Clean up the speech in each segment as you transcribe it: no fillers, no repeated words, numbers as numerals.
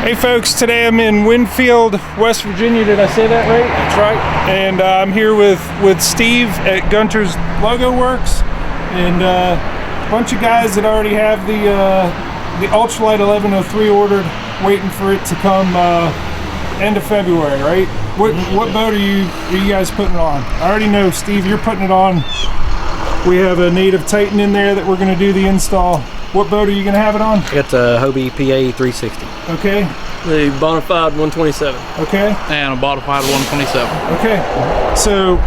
Hey folks, today I'm in Winfield, West Virginia. Did I say that right? That's right. And I'm here with Steve at Gunter's Logo Works, and a bunch of guys that already have the Ultralight 1103 ordered, waiting for it to come end of February, right? What boat are you guys putting on? I already know, Steve, you're putting it on. We have a Native Titan in there that we're going to do the install. What boat are you going to have it on? I got the Hobie PA 360. Okay. The Bonafide 127. Okay. And a Bonafide 127. Okay. So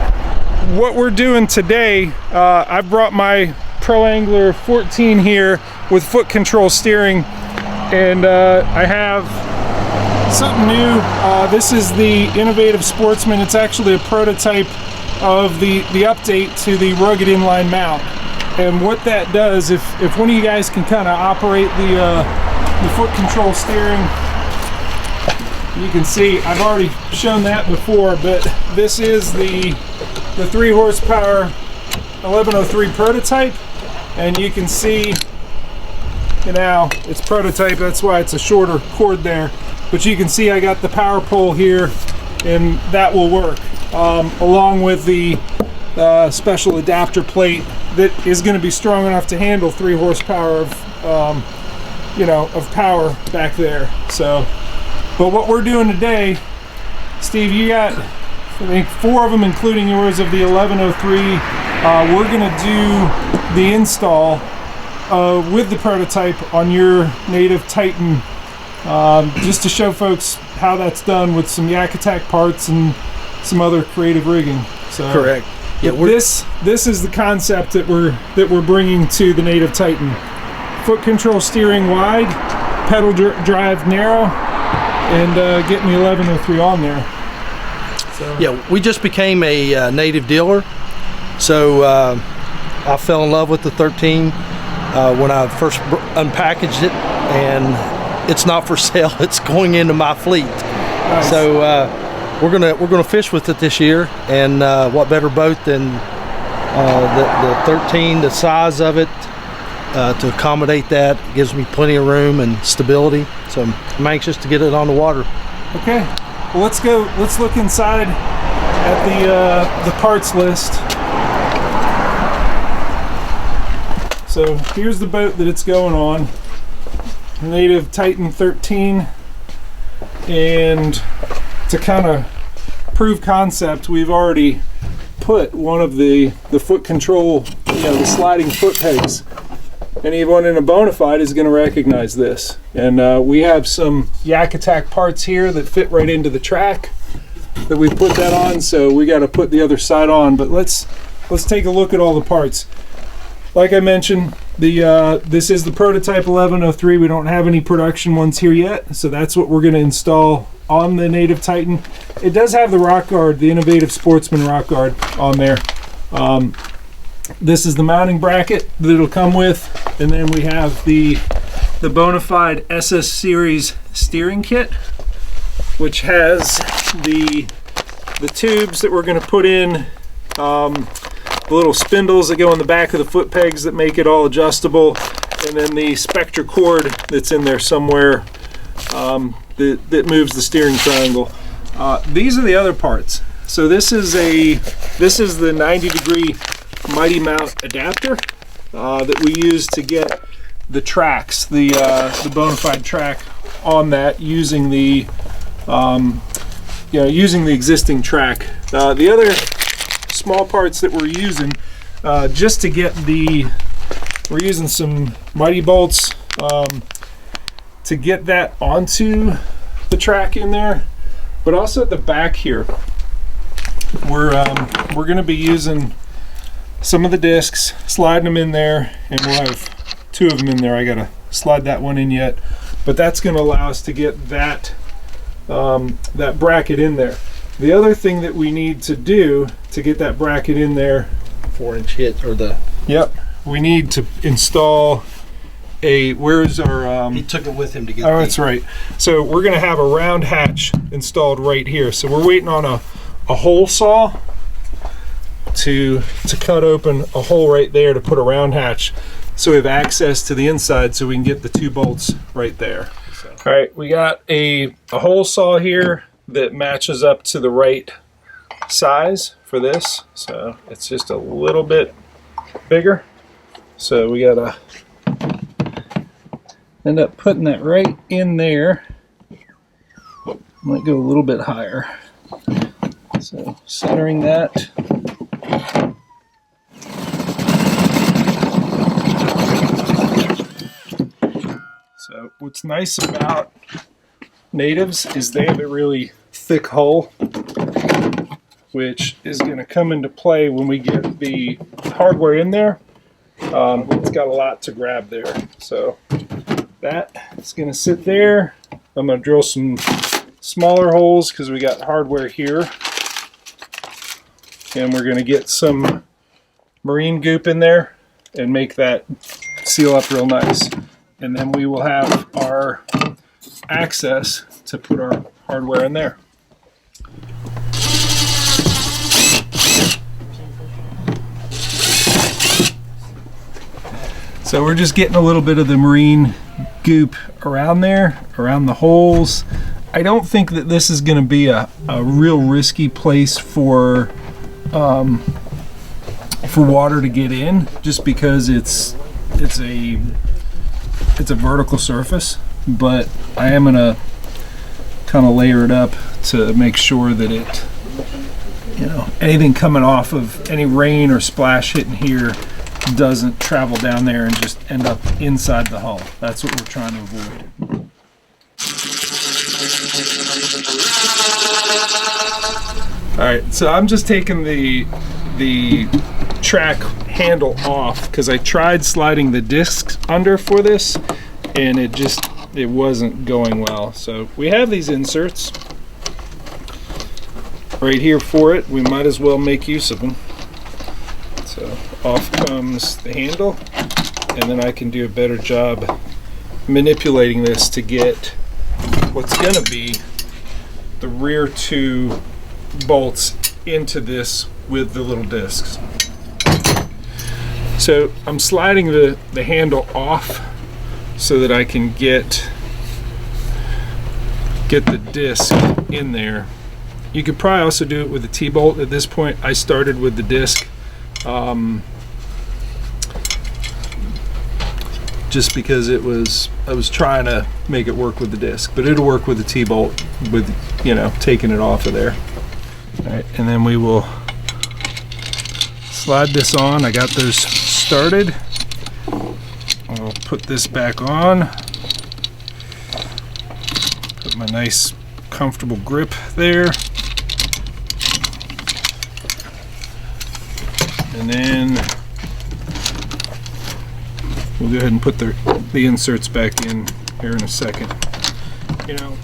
what we're doing today, I brought my Pro Angler 14 here with foot control steering, and I have something new. This is the Innovative Sportsman. It's actually a prototype of the update to the rugged inline mount. And what that does, if one of you guys can kind of operate the foot control steering, you can see I've already shown that before, but this is the 3 horsepower 1103 prototype, and you can see now it's prototype, that's why it's a shorter cord there, but you can see I got the power pole here, and that will work along with the special adapter plate that is going to be strong enough to handle 3 horsepower of power back there. So, but what we're doing today, Steve, you got I think 4 of them, including yours, of the 1103. We're going to do the install with the prototype on your Native Titan, just to show folks how that's done with some Yak Attack parts and some other creative rigging. So correct. Yeah, this is the concept that we're bringing to the Native Titan. Foot control steering wide, pedal drive narrow, and getting the 1103 on there. So. Yeah, we just became a Native dealer, so I fell in love with the 13 when I first unpackaged it, and it's not for sale. It's going into my fleet. Nice. So. We're gonna fish with it this year, and what better boat than the 13? The size of it to accommodate that gives me plenty of room and stability. So I'm anxious to get it on the water. Okay, well let's go. Let's look inside at the parts list. So here's the boat that it's going on, Native Titan 13, and to kind of prove concept, we've already put one of the foot control, the sliding foot pegs. Anyone in a Bonafide is going to recognize this. And we have some Yak Attack parts here that fit right into the track that we put that on, so we got to put the other side on. But let's take a look at all the parts. Like I mentioned, this is the prototype 1103. We don't have any production ones here yet, so that's what we're going to install on the Native Titan. It does have the rock guard, the Innovative Sportsman rock guard on there. This is the mounting bracket that it'll come with, and then we have the Bonafide SS Series steering kit, which has the tubes that we're going to put in, the little spindles that go in the back of the foot pegs that make it all adjustable, and then the Spectra Cord that's in there somewhere that moves the steering triangle. These are the other parts. So this is the 90-degree Mighty Mount adapter that we use to get the tracks, the Bonafide track on that, using the using the existing track. The other small parts that we're using, just to get we're using some Mighty bolts to get that onto the track in there, but also at the back here we're going to be using some of the discs, sliding them in there, and we'll have 2 of them in there. I gotta slide that one in yet, but that's going to allow us to get that that bracket in there. The other thing that we need to do to get that bracket in there, 4-inch hit, or the we need to install where's our he took it with him to get that's right. So we're going to have a round hatch installed right here. So we're waiting on a hole saw to cut open a hole right there to put a round hatch, so we have access to the inside, so we can get the 2 bolts right there. So. All right, we got a hole saw here that matches up to the right size for this. So it's just a little bit bigger. So we gotta end up putting that right in there. Might go a little bit higher. So centering that. So what's nice about Natives is they have a really thick hull, which is going to come into play when we get the hardware in there. It's got a lot to grab there. So that is going to sit there. I'm going to drill some smaller holes because we got hardware here. And we're going to get some marine goop in there and make that seal up real nice. And then we will have our access to put our hardware in there. So we're just getting a little bit of the marine goop around there, around the holes. I don't think that this is going to be a real risky place for water to get in, just because it's a vertical surface. But I am going to kind of layer it up to make sure that it, you know, anything coming off of any rain or splash hitting here doesn't travel down there and just end up inside the hull. That's what we're trying to avoid. All right, so I'm just taking the track handle off because I tried sliding the discs under for this and it wasn't going well. So we have these inserts right here for it. We might as well make use of them. So off comes the handle, and then I can do a better job manipulating this to get what's going to be the rear two bolts into this with the little discs. So I'm sliding the handle off so that I can get the disc in there. You could probably also do it with a T-bolt. At this point I started with the disc just because I was trying to make it work with the disc, but it'll work with the T-bolt with, you know, taking it off of there. All right, and then we will slide this on. I got those started. I'll put this back on. Put my nice comfortable grip there. And then we'll go ahead and put the inserts back in here in a second. You know,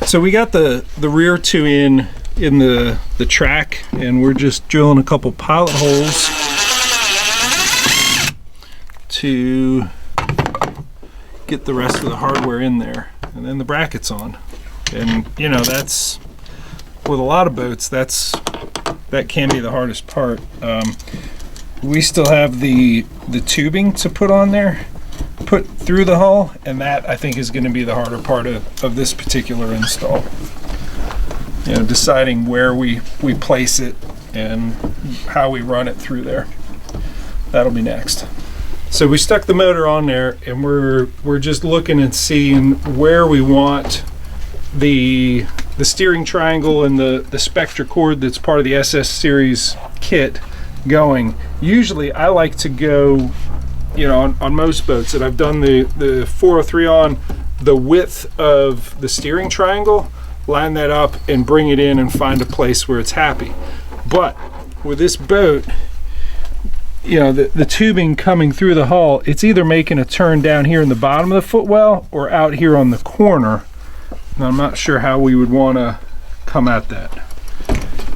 so we got the rear two in the track, and we're just drilling a couple pilot holes to get the rest of the hardware in there, and then the brackets on. And you know, that's with a lot of boats, that can be the hardest part. We still have the tubing to put on there, put through the hull, and that I think is going to be the harder part of this particular install. You know, deciding where we place it and how we run it through there. That'll be next. So we stuck the motor on there, and we're just looking and seeing where we want the steering triangle and the Spectra Cord that's part of the SS series kit going. Usually I like to go, you know, on most boats that I've done the 403 on, the width of the steering triangle, line that up and bring it in and find a place where it's happy. But with this boat, you know, the tubing coming through the hull, it's either making a turn down here in the bottom of the footwell or out here on the corner. And I'm not sure how we would want to come at that,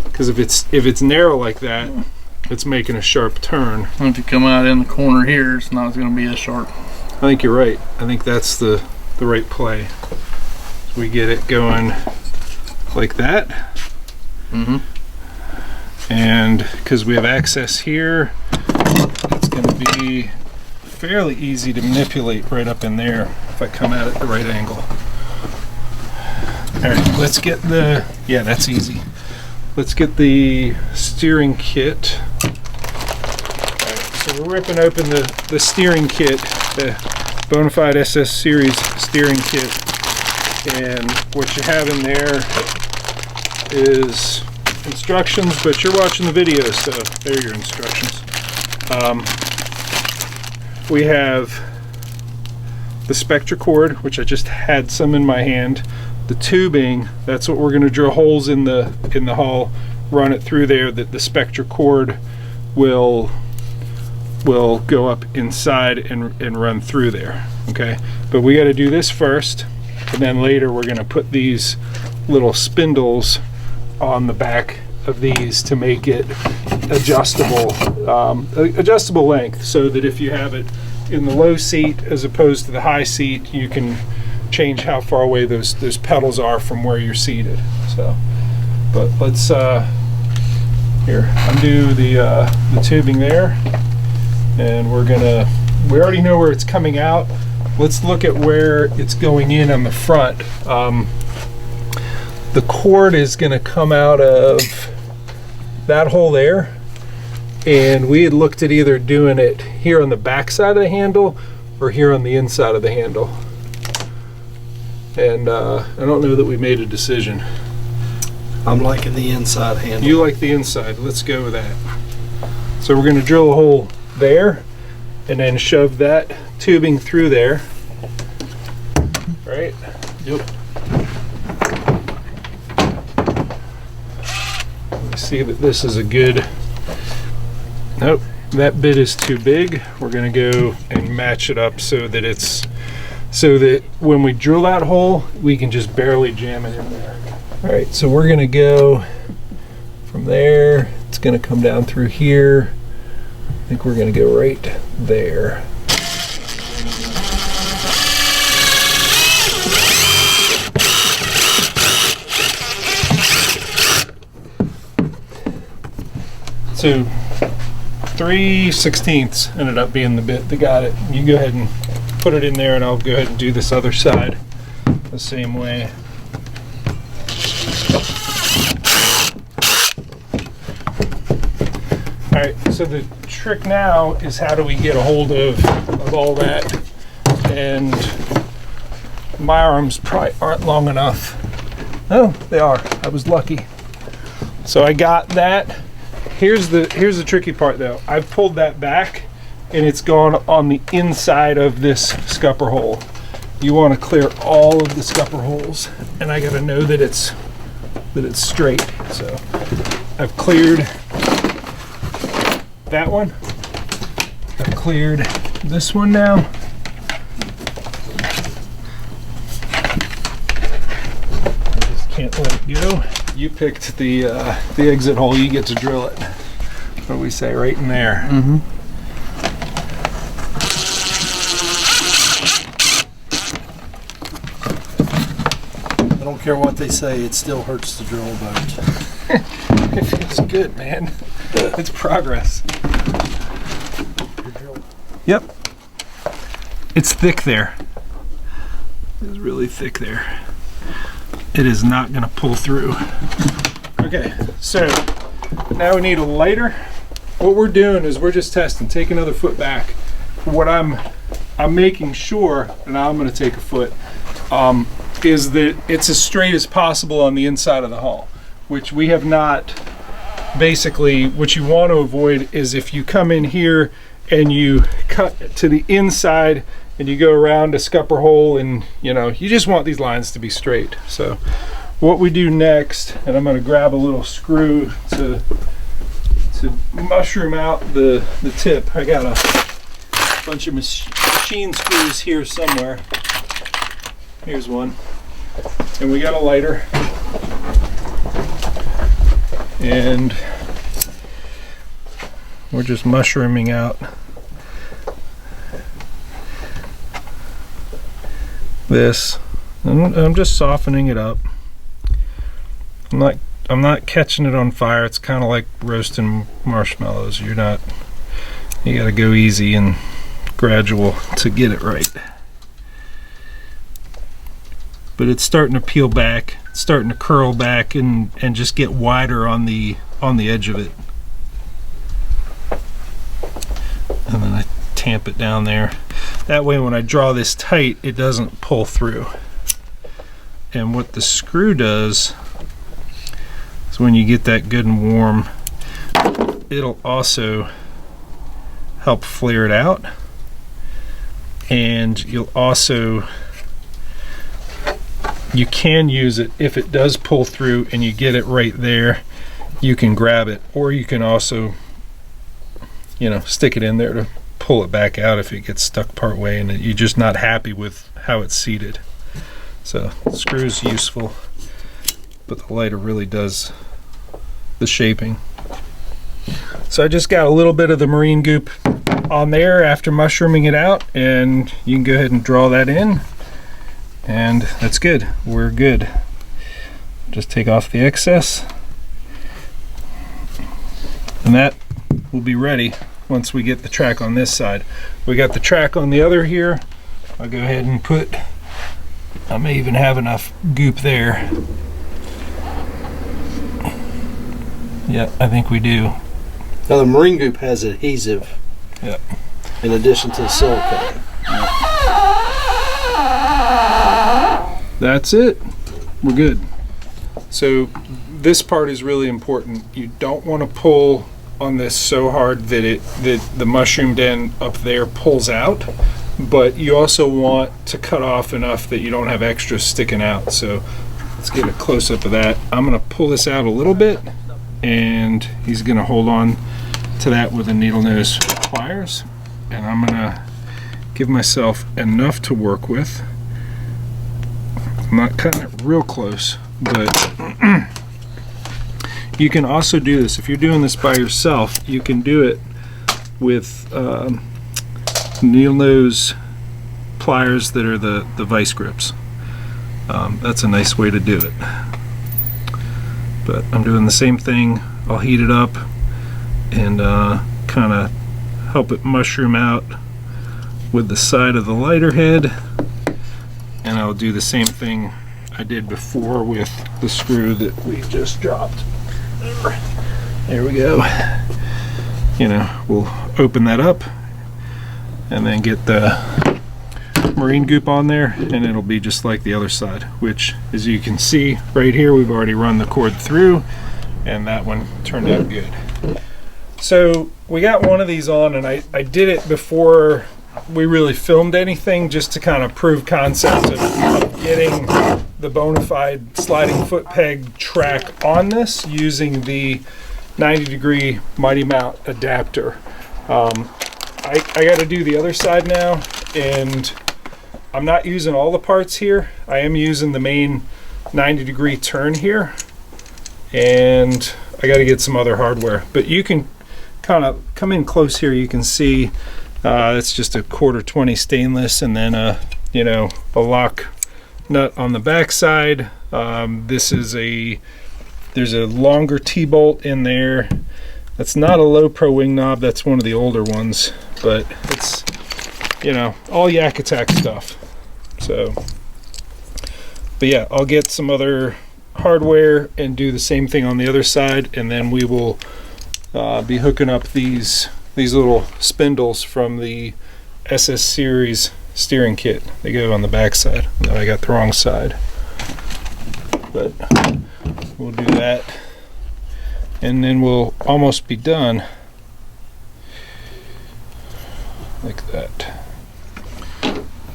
because if it's narrow like that, it's making a sharp turn. If you come out in the corner here, it's not going to be as sharp. I think you're right. I think that's the right play. So we get it going like that. Mm-hmm. And because we have access here, it's going to be fairly easy to manipulate right up in there if I come at it the right angle. All right, let's get the, yeah, that's easy. Let's get the steering kit. All right, so we're ripping open the steering kit, the Bonafide SS Series steering kit. And what you have in there is instructions, but you're watching the video, so there are your instructions. We have the Spectra Cord, which I just had some in my hand. The tubing, that's what we're going to drill holes in the hull, run it through there, that the Spectra Cord will go up inside and run through there. Okay, but we got to do this first, and then later we're going to put these little spindles on the back of these to make it adjustable, adjustable length, so that if you have it in the low seat as opposed to the high seat, you can change how far away those pedals are from where you're seated. So, but let's here undo the tubing there, and we already know where it's coming out. Let's look at where it's going in on the front. The cord is going to come out of that hole there, and we had looked at either doing it here on the back side of the handle or here on the inside of the handle. And I don't know that we made a decision. I'm liking the inside handle. You like the inside. Let's go with that. So we're going to drill a hole there and then shove that tubing through there. Right? Yep. We see that this is a good... Nope, that bit is too big. We're going to go and match it up so that when we drill that hole, we can just barely jam it in there. All right, so we're going to go from there. It's going to come down through here. I think we're going to go right there. So 3/16 ended up being the bit that got it. You go ahead and put it in there, and I'll go ahead and do this other side the same way. All right, so the trick now is how do we get a hold of all that, and my arms probably aren't long enough. Oh, they are. I was lucky. So I got that. Here's the tricky part though. I've pulled that back and it's gone on the inside of this scupper hole. You want to clear all of the scupper holes, and I got to know that it's straight. So I've cleared that one. I've cleared this one now. I just can't let it go. You picked the exit hole. You get to drill it. What do we say? Right in there. Mm-hmm. I don't care what they say. It still hurts to drill a boat. It feels good, man. It's progress. Yep. It's thick there. It's really thick there. It is not going to pull through. Okay, so now we need a lighter. What we're doing is we're just testing. Take another foot back. What I'm making sure, and now I'm going to take a foot, is that it's as straight as possible on the inside of the hull, which we have not. Basically, what you want to avoid is if you come in here and you cut to the inside and you go around a scupper hole, and you just want these lines to be straight. So what we do next, and I'm going to grab a little screw to mushroom out the tip. I got a bunch of machine screws here somewhere. Here's one. And we got a lighter. And we're just mushrooming out this. I'm just softening it up. I'm not catching it on fire. It's kind of like roasting marshmallows. You gotta go easy and gradual to get it right. But it's starting to peel back, it's starting to curl back and just get wider on the edge of it. And then I tamp it down there. That way when I draw this tight, it doesn't pull through. And what the screw does is when you get that good and warm, it'll also help flare it out. And you'll also, you can use it if it does pull through and you get it right there, you can grab it, or you can also, you know, stick it in there to pull it back out if it gets stuck part way and you're just not happy with how it's seated. So the screw is useful, but the lighter really does the shaping. So I just got a little bit of the marine goop on there after mushrooming it out, and you can go ahead and draw that in, and that's good. We're good. Just take off the excess, and that will be ready once we get the track on this side. We got the track on the other here. I'll go ahead and put, I may even have enough goop there. Yeah, I think we do. Now the marine goop has adhesive. Yep. In addition to the silicone. That's it. We're good. So this part is really important. You don't want to pull on this so hard that the mushroomed end up there pulls out, but you also want to cut off enough that you don't have extra sticking out. So let's get a close-up of that. I'm going to pull this out a little bit, and he's going to hold on to that with a needle nose pliers, and I'm going to give myself enough to work with. I'm not cutting it real close, but you can also do this if you're doing this by yourself. You can do it with needle nose pliers that are the vice grips. That's a nice way to do it. But I'm doing the same thing. I'll heat it up and kind of help it mushroom out with the side of the lighter head, and I'll do the same thing I did before with the screw that we just dropped. There we go. You know, we'll open that up and then get the marine goop on there, and it'll be just like the other side, which, as you can see right here, we've already run the cord through, and that one turned out good. So we got one of these on, and I did it before we really filmed anything, just to kind of prove concept of getting the Bonafide sliding foot peg track on this using the 90-degree Mighty Mount adapter. I got to do the other side now, and I'm not using all the parts here. I am using the main 90-degree turn here, and I got to get some other hardware. But you can kind of come in close here. You can see it's just a 1/4-20 stainless, and then a lock nut on the back side. This is there's a longer T-bolt in there. That's not a low pro wing knob. That's one of the older ones, but it's all Yak Attack stuff. So, but yeah, I'll get some other hardware and do the same thing on the other side, and then we will be hooking up these little spindles from the SS series steering kit. They go on the back side. No, I got the wrong side, but we'll do that, and then we'll almost be done like that.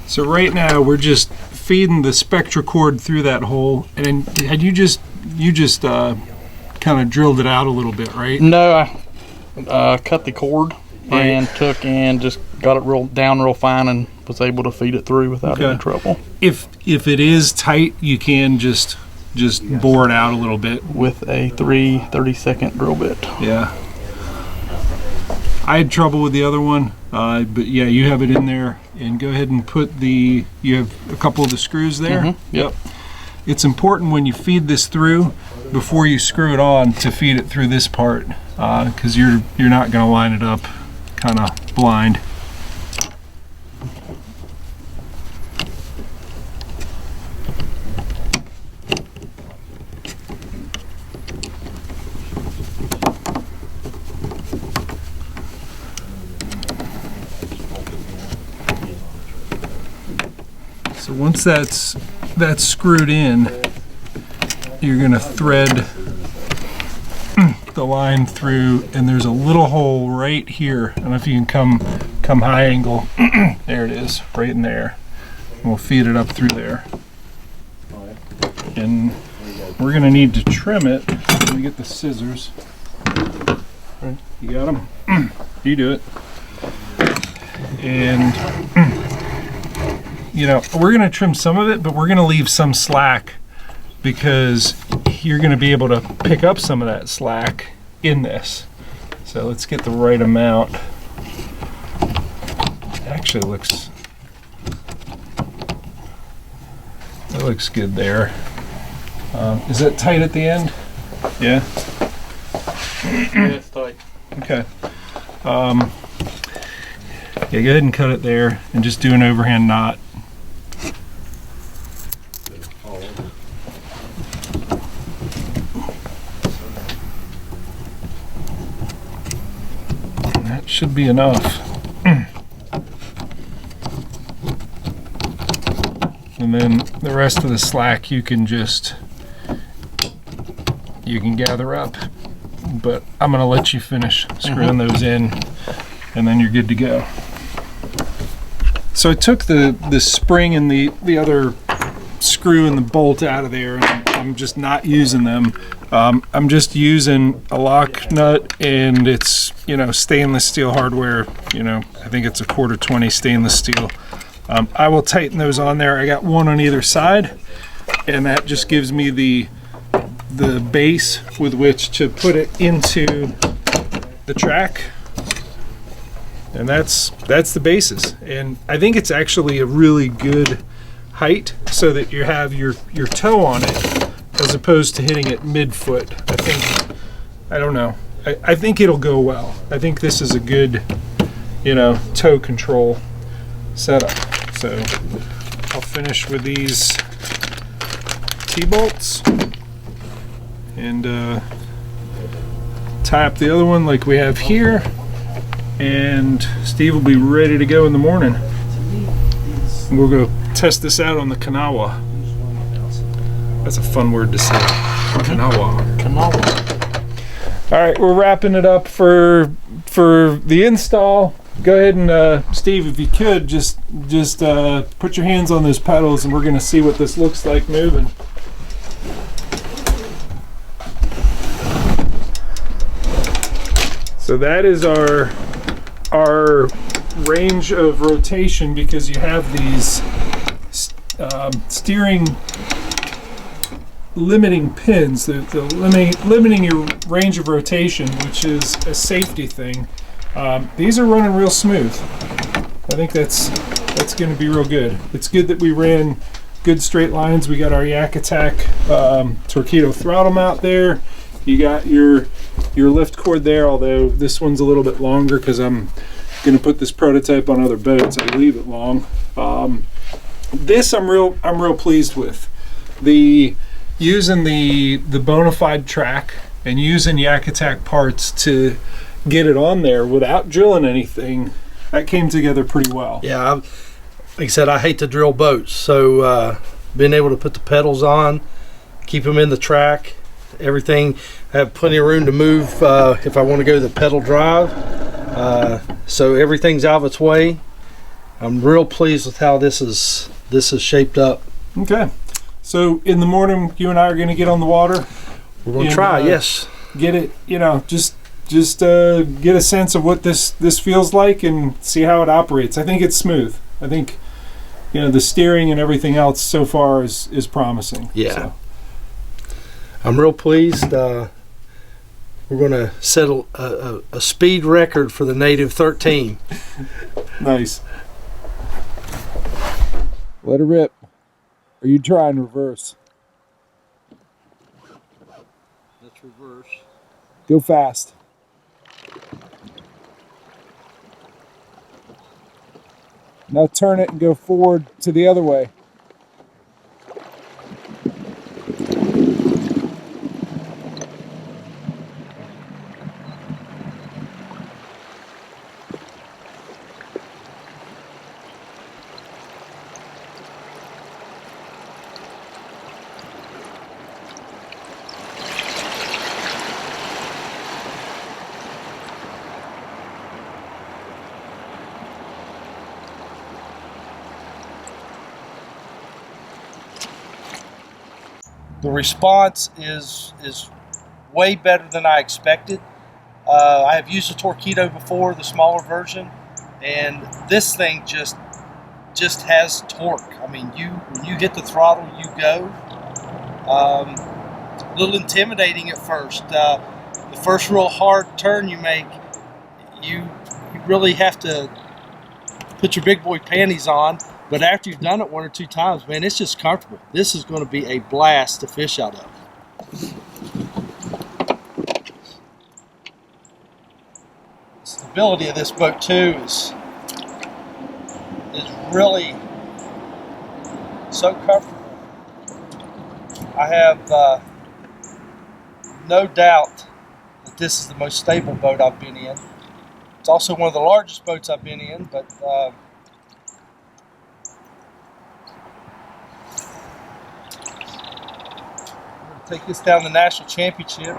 So right now we're just feeding the Spectra cord through that hole, and you just kind of drilled it out a little bit, right? No, I cut the cord and took and just got it down real fine and was able to feed it through without any trouble. If it is tight, you can just bore it out a little bit with a 30-second drill bit. Yeah. I had trouble with the other one, but yeah, you have it in there, and go ahead and put you have a couple of the screws there. Mm-hmm. Yep. It's important when you feed this through, before you screw it on, to feed it through this part, because you're not going to line it up kind of blind. once that's screwed in, you're going to thread the line through, and there's a little hole right here. I don't know if you can come high angle. There it is, right in there. And we'll feed it up through there. And we're going to need to trim it. Let me get the scissors. You got them? You do it. And you know, we're going to trim some of it, but we're going to leave some slack because you're going to be able to pick up some of that slack in this. So let's get the right amount. It actually looks good there. Is that tight at the end? Yeah. Yeah, it's tight. Okay. Yeah, go ahead and cut it there and just do an overhand knot. That should be enough. And then the rest of the slack you can gather up. But I'm going to let you finish screwing those in, and then you're good to go. So I took the spring and the other screw and the bolt out of there, and I'm just not using them. I'm just using a lock nut, and it's, you know, stainless steel hardware. You know, I think it's a 1/4 stainless steel. I will tighten those on there. I got one on either side, and that just gives me the base with which to put it into the track. And that's the basis. And I think it's actually a really good height so that you have your toe on it as opposed to hitting it mid-foot. I don't know. I think it'll go well. I think this is a good, you know, toe control setup. So I'll finish with these T-bolts and tie up the other one like we have here, and Steve will be ready to go in the morning. And we'll go test this out on the Kanawha. That's a fun word to say. Kanawha. All right, we're wrapping it up for the install. Go ahead and Steve, if you could just put your hands on those pedals, and we're going to see what this looks like moving. So that is our range of rotation, because you have these steering limiting pins, the limiting your range of rotation, which is a safety thing. These are running real smooth. I think that's going to be real good. It's good that we ran good straight lines. We got our Yak Attack Torqeedo throttle mount there. You got your lift cord there, although this one's a little bit longer because I'm going to put this prototype on other boats. I leave it long. This I'm real pleased with. Using the Bonafide track and using Yak Attack parts to get it on there without drilling anything, that came together pretty well. Yeah, like I said, I hate to drill boats, so being able to put the pedals on, keep them in the track, everything, I have plenty of room to move if I want to go the pedal drive, so everything's out of its way. I'm real pleased with how this is shaped up. Okay, so in the morning you and I are going to get on the water. We're going to try, yes. Get it, you know, just get a sense of what this feels like and see how it operates. I think it's smooth. I think, you know, the steering and everything else so far is promising. Yeah. So. I'm real pleased. We're going to set a speed record for the Native 13. Nice. Let her rip. Are you trying reverse? Let's reverse. Go fast. Now turn it and go forward to the other way. The response is way better than I expected. I have used the Torqeedo before, the smaller version, and this thing just has torque. I mean, when you hit the throttle, you go. A little intimidating at first. The first real hard turn you make, you really have to put your big boy panties on. But after you've done it 1 or 2 times, man, it's just comfortable. This is going to be a blast to fish out of. The stability of this boat too is really so comfortable. I have no doubt that this is the most stable boat I've been in. It's also one of the largest boats I've been in, but take this down the national championship.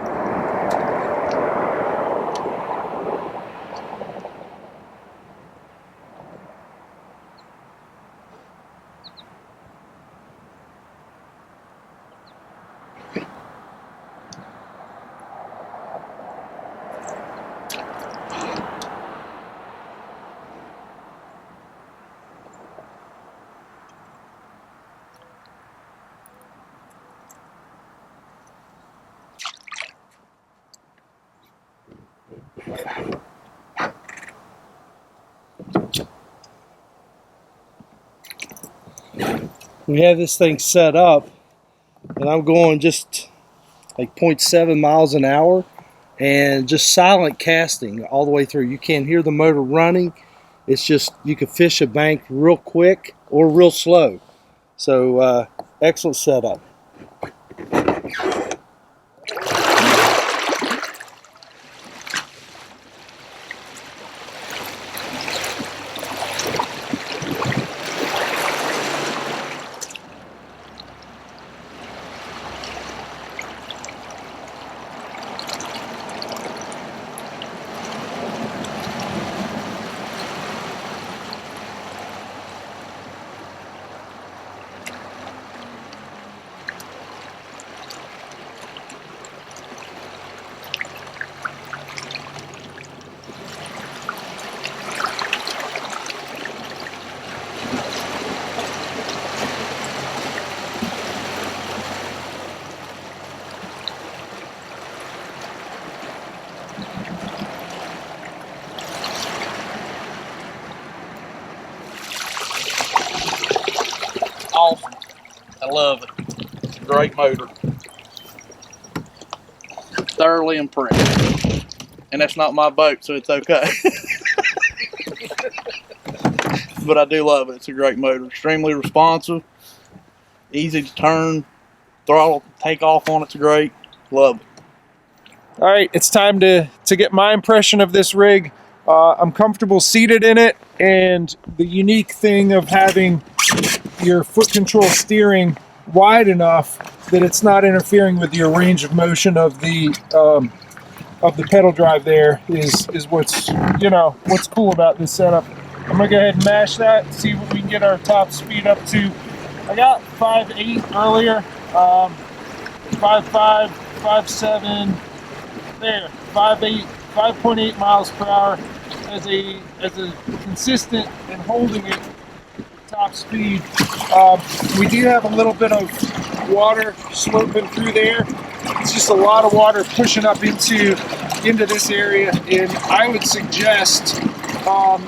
We have this thing set up, and I'm going just like 0.7 miles an hour, and just silent casting all the way through. You can't hear the motor running. It's just, you can fish a bank real quick or real slow. So excellent setup. Awesome. I love it. It's a great motor. Thoroughly impressed. And that's not my boat, so it's okay. But I do love it. It's a great motor. Extremely responsive. Easy to turn. Throttle take off on it's great. Love it. All right, it's time to get my impression of this rig. I'm comfortable seated in it, and the unique thing of having your foot control steering wide enough that it's not interfering with your range of motion of the pedal drive there is what's cool about this setup. I'm gonna go ahead and mash that, see what we can get our top speed up to. I got 5.8 earlier, 5.5, 5.7, there, 5.8, 5.8 miles per hour as a consistent and holding it top speed. We do have a little bit of water sloping through there. It's just a lot of water pushing up into this area, and I would suggest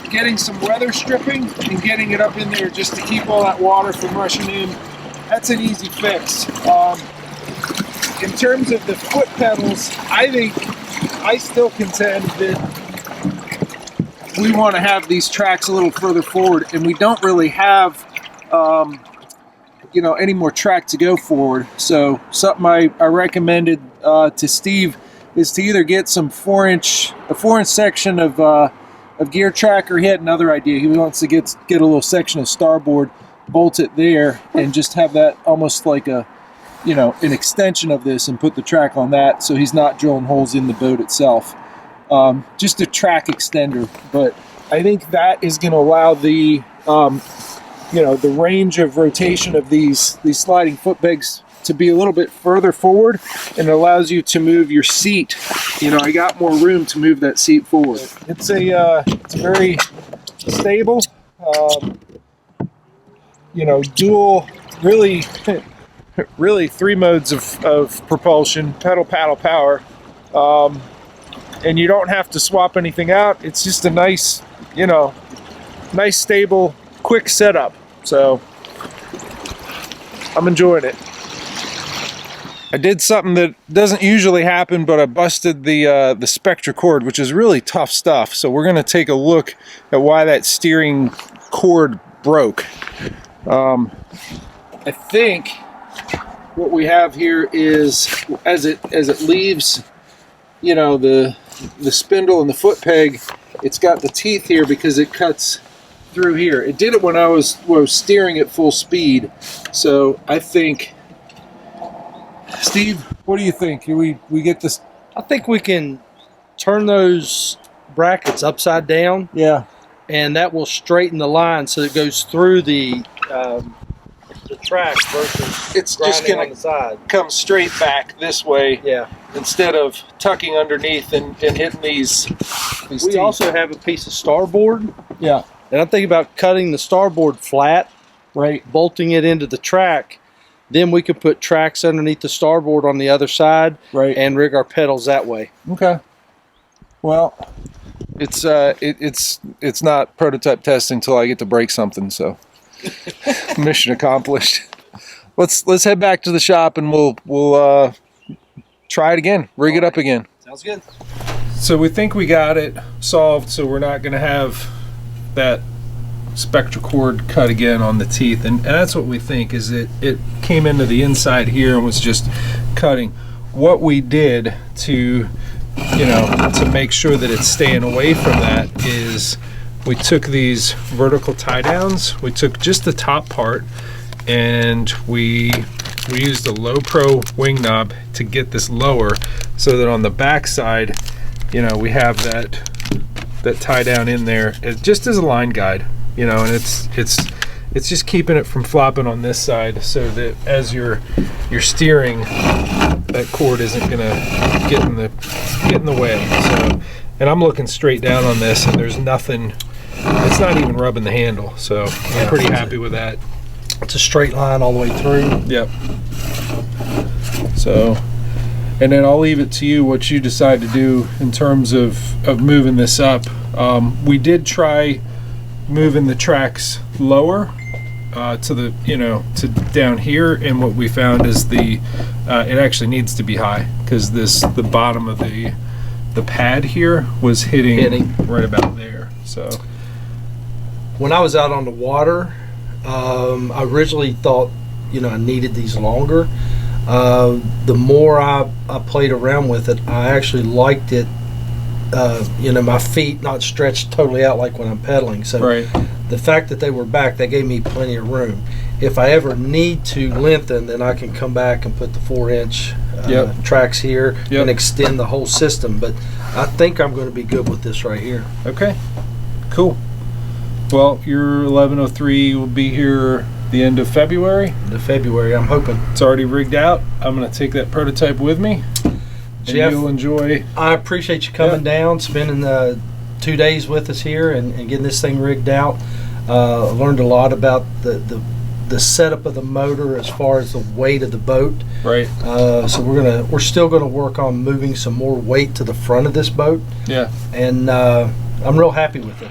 getting some weather stripping and getting it up in there just to keep all that water from rushing in. That's an easy fix. In terms of the foot pedals, I still contend that we want to have these tracks a little further forward, and we don't really have any more track to go forward. So something I recommended to Steve is to either get some 4-inch section of gear track, or he had another idea. He wants to get a little section of starboard, bolt it there, and just have that almost like an extension of this, and put the track on that so he's not drilling holes in the boat itself. Just a track extender, but I think that is going to allow the the range of rotation of these sliding foot pegs to be a little bit further forward, and it allows you to move your seat. I got more room to move that seat forward. It's it's very stable, dual, really 3 modes of propulsion: pedal, paddle, power, and you don't have to swap anything out. It's just a nice, nice, stable, quick setup. So I'm enjoying it. I did something that doesn't usually happen, but I busted the Spectra Cord, which is really tough stuff. So we're going to take a look at why that steering cord broke. I think what we have here is, as it leaves, the spindle and the foot peg, it's got the teeth here because it cuts through here. It did it when I was steering at full speed. So I think, Steve, what do you think? We get this? I think we can turn those brackets upside down. Yeah. And that will straighten the line so it goes through the track versus it's just on gonna the side. Come straight back this way. Yeah. Instead of tucking underneath and hitting these We teeth. also have a piece of starboard. Yeah. And I'm thinking about cutting the starboard flat, Right. bolting it into the track. Then we could put tracks underneath the starboard on the other side, Right. and rig our pedals that way. Okay. Well, it's not prototype testing until I get to break something, so mission accomplished. Let's head back to the shop and we'll try it again, rig it up again. Sounds good. So we think we got it solved, so we're not going to have that Spectra Cord cut again on the teeth, and that's what we think. Is it came into the inside here and was just cutting. What we did to make sure that it's staying away from that is we took these vertical tie downs. We took just the top part and we used a low pro wing knob to get this lower, so that on the back side, we have that tie down in there just as a line guide. And it's just keeping it from flopping on this side, so that as you're steering, that cord isn't gonna get in the way. So, and I'm looking straight down on this, and there's nothing. It's not even rubbing the handle. So I'm pretty happy with that. It's a straight line all the way through. Yep. So, and then I'll leave it to you what you decide to do in terms of moving this up. We did try moving the tracks lower to the to down here, and what we found is it actually needs to be high, because the bottom of the pad here was hitting right about there. So when I was out on the water, I originally thought I needed these longer. The more I played around with it, I actually liked it. My feet not stretched totally out like when I'm pedaling. So right. The fact that they were back, that gave me plenty of room. If I ever need to lengthen, then I can come back and put the 4-inch tracks here and extend the whole system. But I think I'm going to be good with this right here. Okay, cool. Well, your 1103 will be here the end of February. End of February, I'm hoping. It's already rigged out. I'm going to take that prototype with me. Jeff, and you'll enjoy. I appreciate you coming down, spending 2 days with us here, and getting this thing rigged out. I learned a lot about the setup of the motor as far as the weight of the boat. Right. So we're still gonna work on moving some more weight to the front of this boat. Yeah. And I'm real happy with it.